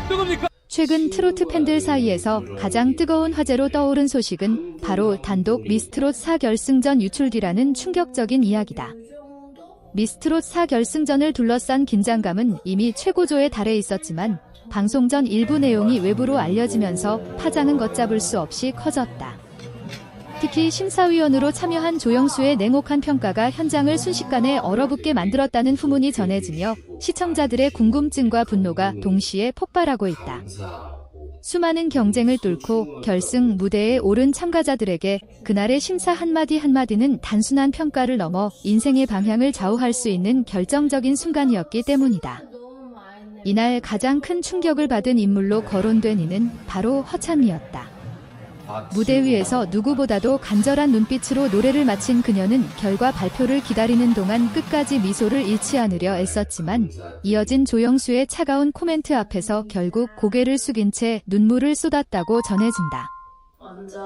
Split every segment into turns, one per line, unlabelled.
누굽니까?
최근 트로트 팬들 사이에서 가장 뜨거운 화제로 떠오른 소식은 바로 단독 미스트롯 4결승전 유출 뒤라는 충격적인 이야기다. 미스트롯 4결승전을 둘러싼 긴장감은 이미 최고조에 달해 있었지만 방송 전 일부 내용이 외부로 알려지면서 파장은 걷잡을 수 없이 커졌다. 특히 심사위원으로 참여한 조영수의 냉혹한 평가가 현장을 순식간에 얼어붙게 만들었다는 후문이 전해지며 시청자들의 궁금증과 분노가 동시에 폭발하고 있다. 수많은 경쟁을 뚫고 결승 무대에 오른 참가자들에게 그날의 심사 한마디 한마디는 단순한 평가를 넘어 인생의 방향을 좌우할 수 있는 결정적인 순간이었기 때문이다. 이날 가장 큰 충격을 받은 인물로 거론된 이는 바로 허찬미였다. 무대 위에서 누구보다도 간절한 눈빛으로 노래를 마친 그녀는 결과 발표를 기다리는 동안 끝까지 미소를 잃지 않으려 애썼지만 이어진 조영수의 차가운 코멘트 앞에서 결국 고개를 숙인 채 눈물을 쏟았다고 전해진다.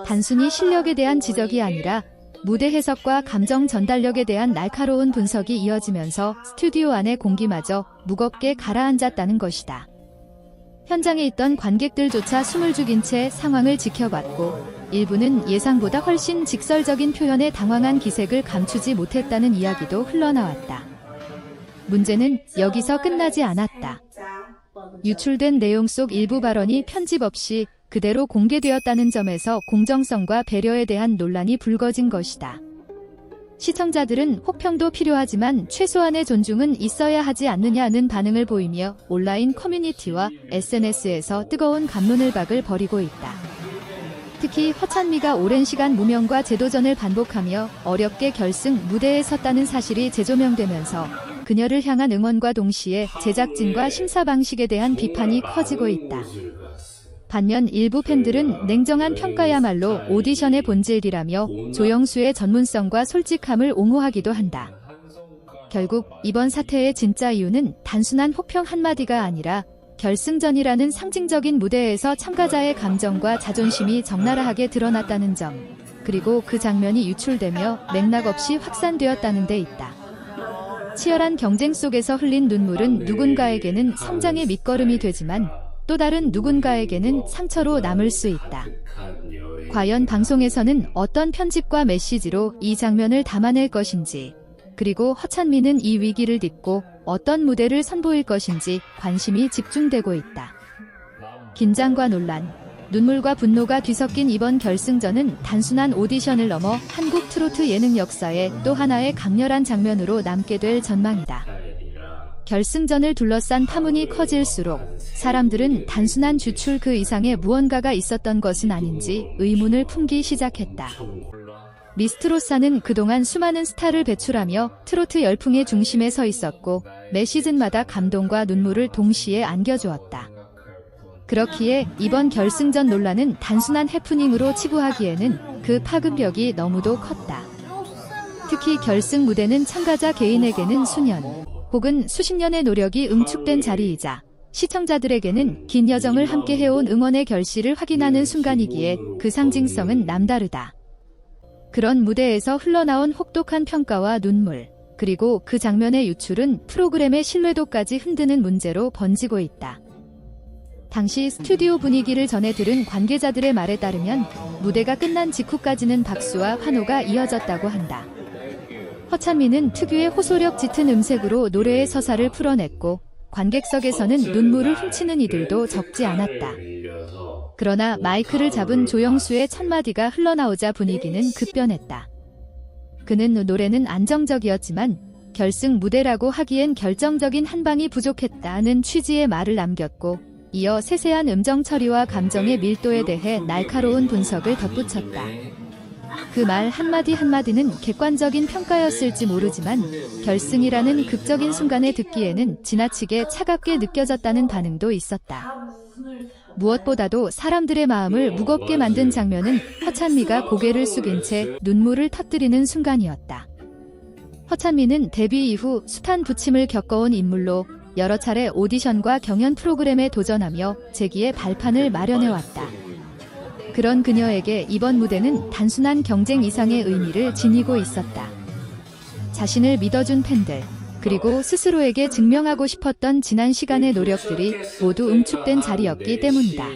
단순히 실력에 대한 지적이 아니라 무대 해석과 감정 전달력에 대한 날카로운 분석이 이어지면서 스튜디오 안의 공기마저 무겁게 가라앉았다는 것이다. 현장에 있던 관객들조차 숨을 죽인 채 상황을 지켜봤고 일부는 예상보다 훨씬 직설적인 표현에 당황한 기색을 감추지 못했다는 이야기도 흘러나왔다. 문제는 여기서 끝나지 않았다. 유출된 내용 속 일부 발언이 편집 없이 그대로 공개되었다는 점에서 공정성과 배려에 대한 논란이 불거진 것이다. 시청자들은 혹평도 필요하지만 최소한의 존중은 있어야 하지 않느냐는 반응을 보이며 온라인 커뮤니티와 SNS에서 뜨거운 갑론을박을 벌이고 있다. 특히 허찬미가 오랜 시간 무명과 재도전을 반복하며 어렵게 결승 무대에 섰다는 사실이 재조명되면서 그녀를 향한 응원과 동시에 제작진과 심사 방식에 대한 비판이 커지고 있다. 반면 일부 팬들은 냉정한 평가야말로 오디션의 본질이라며 조영수의 전문성과 솔직함을 옹호하기도 한다. 결국 이번 사태의 진짜 이유는 단순한 혹평 한마디가 아니라 결승전이라는 상징적인 무대에서 참가자의 감정과 자존심이 적나라하게 드러났다는 점, 그리고 그 장면이 유출되며 맥락 없이 확산되었다는 데 있다. 치열한 경쟁 속에서 흘린 눈물은 누군가에게는 성장의 밑거름이 되지만 또 다른 누군가에게는 상처로 남을 수 있다. 과연 방송에서는 어떤 편집과 메시지로 이 장면을 담아낼 것인지, 그리고 허찬미는 이 위기를 딛고 어떤 무대를 선보일 것인지 관심이 집중되고 있다. 긴장과 논란, 눈물과 분노가 뒤섞인 이번 결승전은 단순한 오디션을 넘어 한국 트로트 예능 역사에 또 하나의 강렬한 장면으로 남게 될 전망이다. 결승전을 둘러싼 파문이 커질수록 사람들은 단순한 주출 그 이상의 무언가가 있었던 것은 아닌지 의문을 품기 시작했다. 미스트롯사는 그동안 수많은 스타를 배출하며 트로트 열풍의 중심에 서 있었고 매 시즌마다 감동과 눈물을 동시에 안겨주었다. 그렇기에 이번 결승전 논란은 단순한 해프닝으로 치부하기에는 그 파급력이 너무도 컸다. 특히 결승 무대는 참가자 개인에게는 수년 혹은 수십 년의 노력이 응축된 자리이자 시청자들에게는 긴 여정을 함께 해온 응원의 결실을 확인하는 순간이기에 그 상징성은 남다르다. 그런 무대에서 흘러나온 혹독한 평가와 눈물, 그리고 그 장면의 유출은 프로그램의 신뢰도까지 흔드는 문제로 번지고 있다. 당시 스튜디오 분위기를 전해 들은 관계자들의 말에 따르면 무대가 끝난 직후까지는 박수와 환호가 이어졌다고 한다. 허찬미는 특유의 호소력 짙은 음색으로 노래의 서사를 풀어냈고 관객석에서는 눈물을 훔치는 이들도 적지 않았다. 그러나 마이크를 잡은 조영수의 첫마디가 흘러나오자 분위기는 급변했다. 그는 노래는 안정적이었지만 결승 무대라고 하기엔 결정적인 한 방이 부족했다는 취지의 말을 남겼고 이어 세세한 음정 처리와 감정의 밀도에 대해 날카로운 분석을 덧붙였다. 그 말 한마디 한마디는 객관적인 평가였을지 모르지만 결승이라는 극적인 순간에 듣기에는 지나치게 차갑게 느껴졌다는 반응도 있었다. 무엇보다도 사람들의 마음을 무겁게 만든 장면은 허찬미가 고개를 숙인 채 눈물을 터뜨리는 순간이었다. 허찬미는 데뷔 이후 숱한 부침을 겪어온 인물로 여러 차례 오디션과 경연 프로그램에 도전하며 재기의 발판을 마련해왔다. 그런 그녀에게 이번 무대는 단순한 경쟁 이상의 의미를 지니고 있었다. 자신을 믿어준 팬들, 그리고 스스로에게 증명하고 싶었던 지난 시간의 노력들이 모두 응축된 자리였기 때문이다.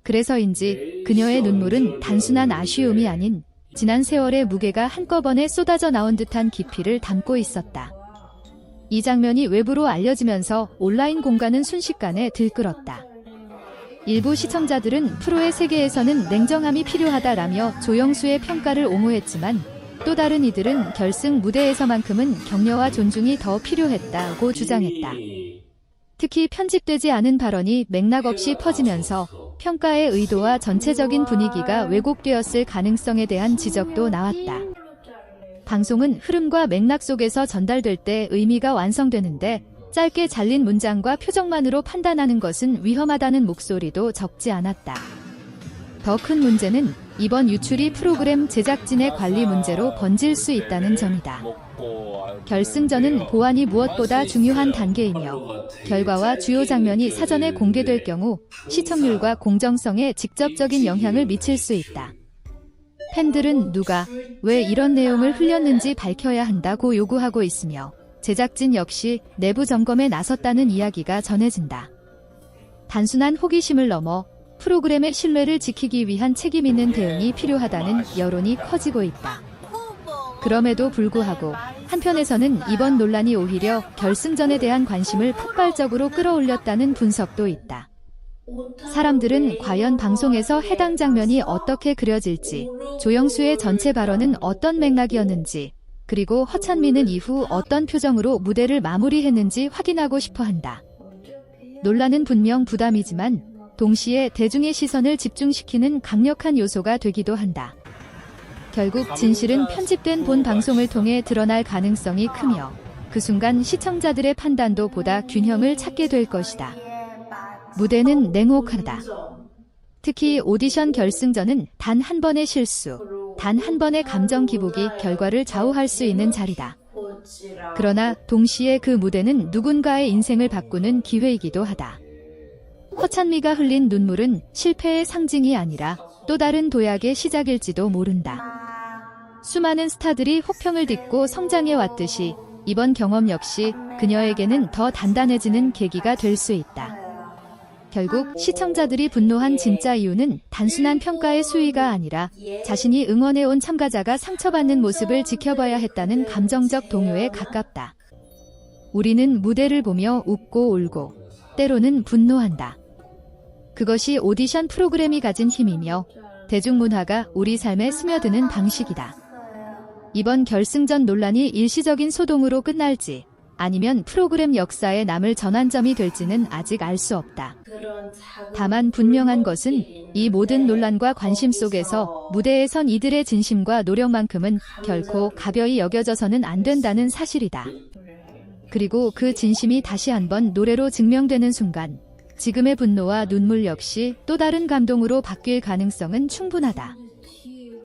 그래서인지 그녀의 눈물은 단순한 아쉬움이 아닌 지난 세월의 무게가 한꺼번에 쏟아져 나온 듯한 깊이를 담고 있었다. 이 장면이 외부로 알려지면서 온라인 공간은 순식간에 들끓었다. 일부 시청자들은 프로의 세계에서는 냉정함이 필요하다라며 조영수의 평가를 옹호했지만 또 다른 이들은 결승 무대에서만큼은 격려와 존중이 더 필요했다고 주장했다. 특히 편집되지 않은 발언이 맥락 없이 퍼지면서 평가의 의도와 전체적인 분위기가 왜곡되었을 가능성에 대한 지적도 나왔다. 방송은 흐름과 맥락 속에서 전달될 때 의미가 완성되는데 짧게 잘린 문장과 표정만으로 판단하는 것은 위험하다는 목소리도 적지 않았다. 더 큰 문제는 이번 유출이 프로그램 제작진의 관리 문제로 번질 수 있다는 점이다. 결승전은 보안이 무엇보다 중요한 단계이며 결과와 주요 장면이 사전에 공개될 경우 시청률과 공정성에 직접적인 영향을 미칠 수 있다. 팬들은 누가 왜 이런 내용을 흘렸는지 밝혀야 한다고 요구하고 있으며 제작진 역시 내부 점검에 나섰다는 이야기가 전해진다. 단순한 호기심을 넘어 프로그램의 신뢰를 지키기 위한 책임 있는 대응이 필요하다는 여론이 커지고 있다. 그럼에도 불구하고 한편에서는 이번 논란이 오히려 결승전에 대한 관심을 폭발적으로 끌어올렸다는 분석도 있다. 사람들은 과연 방송에서 해당 장면이 어떻게 그려질지, 조영수의 전체 발언은 어떤 맥락이었는지, 그리고 허찬미는 이후 어떤 표정으로 무대를 마무리했는지 확인하고 싶어 한다. 논란은 분명 부담이지만 동시에 대중의 시선을 집중시키는 강력한 요소가 되기도 한다. 결국 진실은 편집된 본 방송을 통해 드러날 가능성이 크며 그 순간 시청자들의 판단도 보다 균형을 찾게 될 것이다. 무대는 냉혹하다. 특히 오디션 결승전은 단 한 번의 실수, 단 한 번의 감정 기복이 결과를 좌우할 수 있는 자리다. 그러나 동시에 그 무대는 누군가의 인생을 바꾸는 기회이기도 하다. 허찬미가 흘린 눈물은 실패의 상징이 아니라 또 다른 도약의 시작일지도 모른다. 수많은 스타들이 혹평을 딛고 성장해왔듯이 이번 경험 역시 그녀에게는 더 단단해지는 계기가 될 수 있다. 결국 시청자들이 분노한 진짜 이유는 단순한 평가의 수위가 아니라 자신이 응원해온 참가자가 상처받는 모습을 지켜봐야 했다는 감정적 동요에 가깝다. 우리는 무대를 보며 웃고 울고 때로는 분노한다. 그것이 오디션 프로그램이 가진 힘이며 대중문화가 우리 삶에 스며드는 방식이다. 이번 결승전 논란이 일시적인 소동으로 끝날지 아니면 프로그램 역사에 남을 전환점이 될지는 아직 알 수 없다. 다만 분명한 것은 이 모든 논란과 관심 속에서 무대에 선 이들의 진심과 노력만큼은 결코 가벼이 여겨져서는 안 된다는 사실이다. 그리고 그 진심이 다시 한번 노래로 증명되는 순간 지금의 분노와 눈물 역시 또 다른 감동으로 바뀔 가능성은 충분하다.